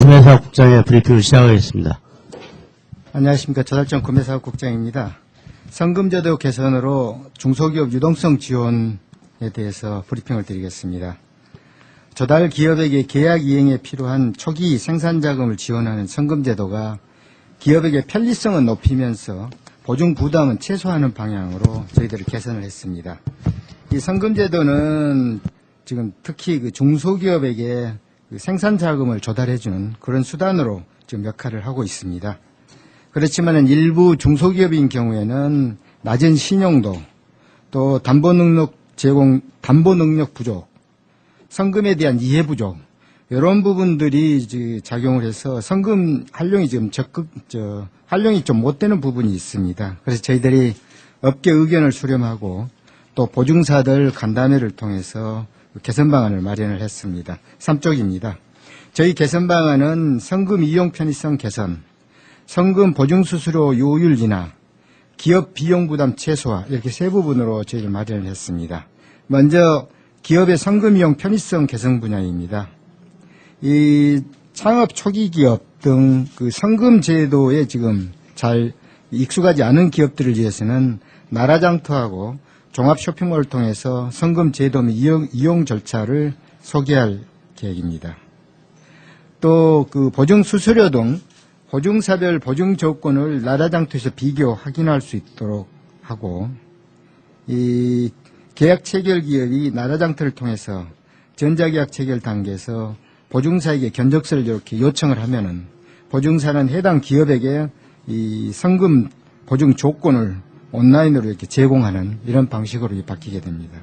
구매사업국장의 브리핑을 시작하겠습니다. 안녕하십니까. 저달전 구매사업국장입니다. 성금제도 개선으로 중소기업 유동성 지원에 대해서 브리핑을 드리겠습니다. 조달 기업에게 계약 이행에 필요한 초기 생산자금을 지원하는 성금제도가 기업에게 편리성은 높이면서 보증 부담은 최소화하는 방향으로 저희들이 개선을 했습니다. 이 성금제도는 지금 특히 그 중소기업에게 그 생산자금을 조달해주는 그런 수단으로 지금 역할을 하고 있습니다. 그렇지만 일부 중소기업인 경우에는 낮은 신용도, 또 담보능력 부족, 성금에 대한 이해 부족, 이런 부분들이 작용을 해서 성금 활용이 지금 활용이 좀 못 되는 부분이 있습니다. 그래서 저희들이 업계 의견을 수렴하고 또 보증사들 간담회를 통해서 개선 방안을 마련을 했습니다. 3쪽입니다. 저희 개선 방안은 성금 이용 편의성 개선, 성금 보증 수수료 요율 인하, 기업 비용 부담 최소화, 이렇게 세 부분으로 저희를 마련을 했습니다. 먼저 기업의 성금 이용 편의성 개선 분야입니다. 이 창업 초기 기업 등 그 성금 제도에 지금 잘 익숙하지 않은 기업들을 위해서는 나라장터하고 종합 쇼핑몰을 통해서 성금 제도 및 이용 절차를 소개할 계획입니다. 또 그 보증 수수료 등 보증사별 보증 조건을 나라장터에서 비교 확인할 수 있도록 하고, 이 계약 체결 기업이 나라장터를 통해서 전자계약 체결 단계에서 보증사에게 견적서를 이렇게 요청을 하면은 보증사는 해당 기업에게 이 성금 보증 조건을 온라인으로 이렇게 제공하는 이런 방식으로 바뀌게 됩니다.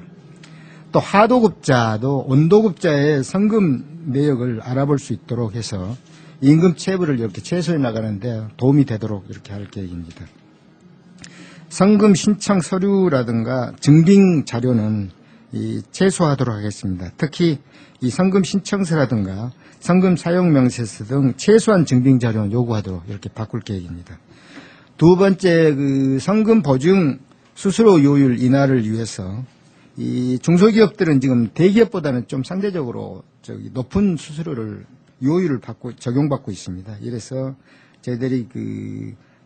또 하도급자도 온도급자의 성금 내역을 알아볼 수 있도록 해서 임금 체불을 이렇게 최소해 나가는데 도움이 되도록 이렇게 할 계획입니다. 성금 신청 서류라든가 증빙 자료는 최소화하도록 하겠습니다. 특히 이 성금 신청서라든가 성금 사용 명세서 등 최소한 증빙 자료는 요구하도록 이렇게 바꿀 계획입니다. 두 번째, 그 성금 보증 수수료 요율 인하를 위해서 이 중소기업들은 지금 대기업보다는 좀 상대적으로 높은 수수료를 요율을 적용받고 있습니다. 이래서 저희들이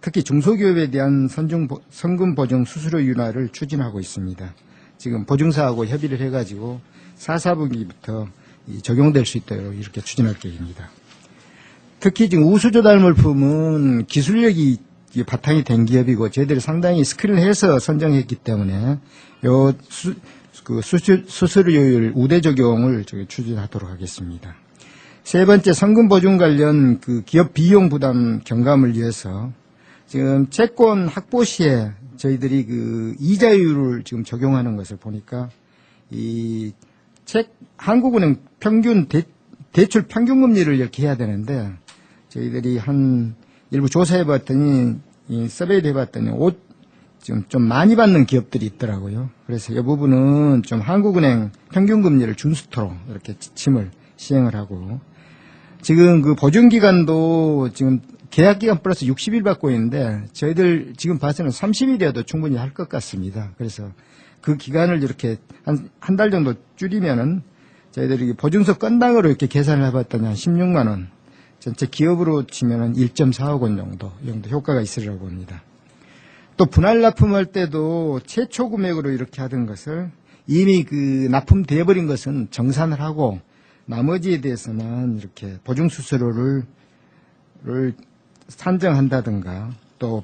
특히 중소기업에 대한 성금 보증 수수료 인하를 추진하고 있습니다. 지금 보증사하고 협의를 해가지고 4, 4분기부터 적용될 수 있도록 이렇게 추진할 계획입니다. 특히 지금 우수조달 물품은 기술력이 바탕이 된 기업이고 저희들이 상당히 스크린을 해서 선정했기 때문에 수수료율 우대 적용을 추진하도록 하겠습니다. 세 번째, 성금 보증 관련 기업 비용 부담 경감을 위해서 지금 채권 확보 시에 저희들이 이자율을 지금 적용하는 것을 보니까 한국은행 평균 대출 평균 금리를 이렇게 해야 되는데 저희들이 일부 조사해 봤더니 서베이를 해봤더니 지금 좀 많이 받는 기업들이 있더라고요. 그래서 이 부분은 좀 한국은행 평균 금리를 준수토록 이렇게 지침을 시행을 하고, 지금 보증기간도 지금 계약기간 플러스 60일 받고 있는데 저희들 지금 봐서는 30일이어도 충분히 할 것 같습니다. 그래서 그 기간을 이렇게 한 달 정도 줄이면은 저희들이 보증서 건당으로 이렇게 계산을 해봤더니 한 16만 원, 전체 기업으로 치면은 1.4억 원 정도 효과가 있으리라고 봅니다. 또 분할 납품할 때도 최초 금액으로 이렇게 하던 것을 이미 납품되어버린 것은 정산을 하고 나머지에 대해서만 이렇게 보증 수수료를 산정한다든가 또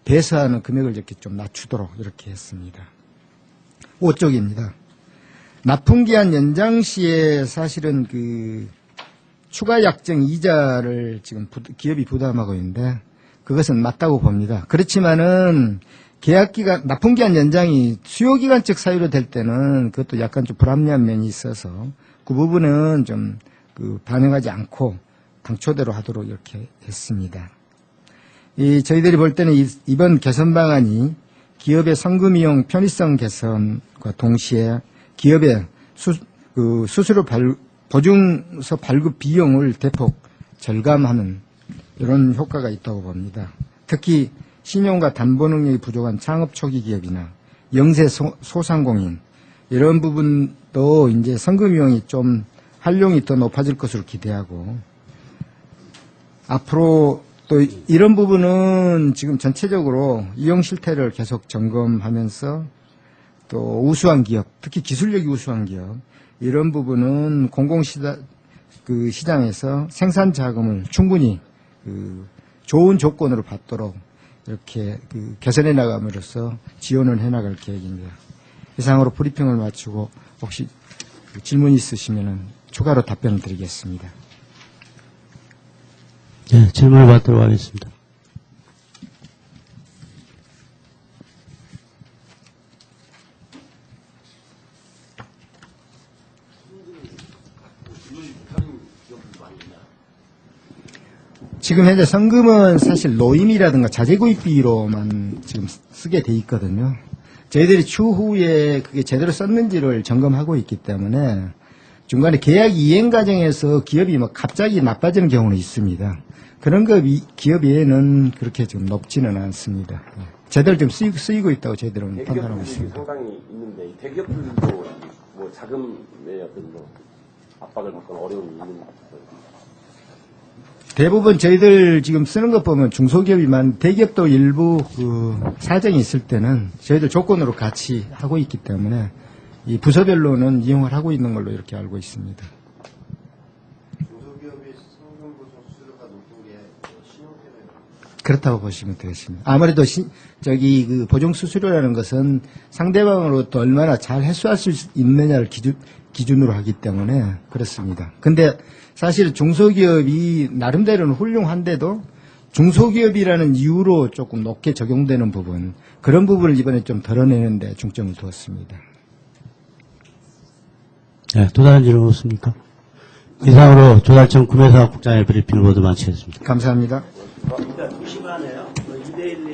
배수하는 금액을 이렇게 좀 낮추도록 이렇게 했습니다. 5쪽입니다. 납품기한 연장 시에 사실은 추가 약정 이자를 지금 기업이 부담하고 있는데 그것은 맞다고 봅니다. 그렇지만은 납품기한 연장이 수요기간적 사유로 될 때는 그것도 약간 좀 불합리한 면이 있어서 그 부분은 좀 반영하지 않고 당초대로 하도록 이렇게 했습니다. 저희들이 볼 때는 이번 개선 방안이 기업의 성금 이용 편의성 개선과 동시에 기업의 수수료 보증서 발급 비용을 대폭 절감하는 이런 효과가 있다고 봅니다. 특히 신용과 담보 능력이 부족한 창업 초기 기업이나 영세 소상공인 이런 부분도 이제 성금 이용이 좀 활용이 더 높아질 것으로 기대하고, 앞으로 또 이런 부분은 지금 전체적으로 이용 실태를 계속 점검하면서 또 우수한 기업, 특히 기술력이 우수한 기업, 이런 부분은 시장에서 생산 자금을 충분히 좋은 조건으로 받도록 이렇게 개선해 나감으로써 지원을 해 나갈 계획입니다. 이상으로 브리핑을 마치고 혹시 질문 있으시면 추가로 답변을 드리겠습니다. 네, 질문을 받도록 하겠습니다. 지금 현재 성금은 사실 노임이라든가 자재구입비로만 지금 쓰게 돼 있거든요. 저희들이 추후에 그게 제대로 썼는지를 점검하고 있기 때문에 중간에 계약 이행 과정에서 기업이 막 갑자기 나빠지는 경우는 있습니다. 그런 기업에는 그렇게 좀 높지는 않습니다. 제대로 좀 쓰이고 있다고 저희들은 판단하고 있습니다. 상당히 있는데 이 대기업들도 뭐 자금의 어떤 뭐 압박을 받거나 어려움이 있는 거예요. 대부분 저희들 지금 쓰는 것 보면 중소기업이만 대기업도 일부 사정이 있을 때는 저희들 조건으로 같이 하고 있기 때문에 이 부서별로는 이용을 하고 있는 걸로 이렇게 알고 있습니다. 중소기업이 성금보증 수수료가 높은 게 신용 때문에 그렇다고 보시면 되겠습니다. 아무래도 보증 수수료라는 것은 상대방으로부터 얼마나 잘 해소할 수 있느냐를 기준으로 하기 때문에 그렇습니다. 근데 사실 중소기업이 나름대로는 훌륭한데도 중소기업이라는 이유로 조금 높게 적용되는 부분, 그런 부분을 이번에 좀 덜어내는 데 중점을 두었습니다. 네, 또 다른 질문 없습니까? 이상으로 조달청 구매사업국장의 브리핑을 모두 마치겠습니다. 감사합니다. 그러니까 무심하네요. 2대1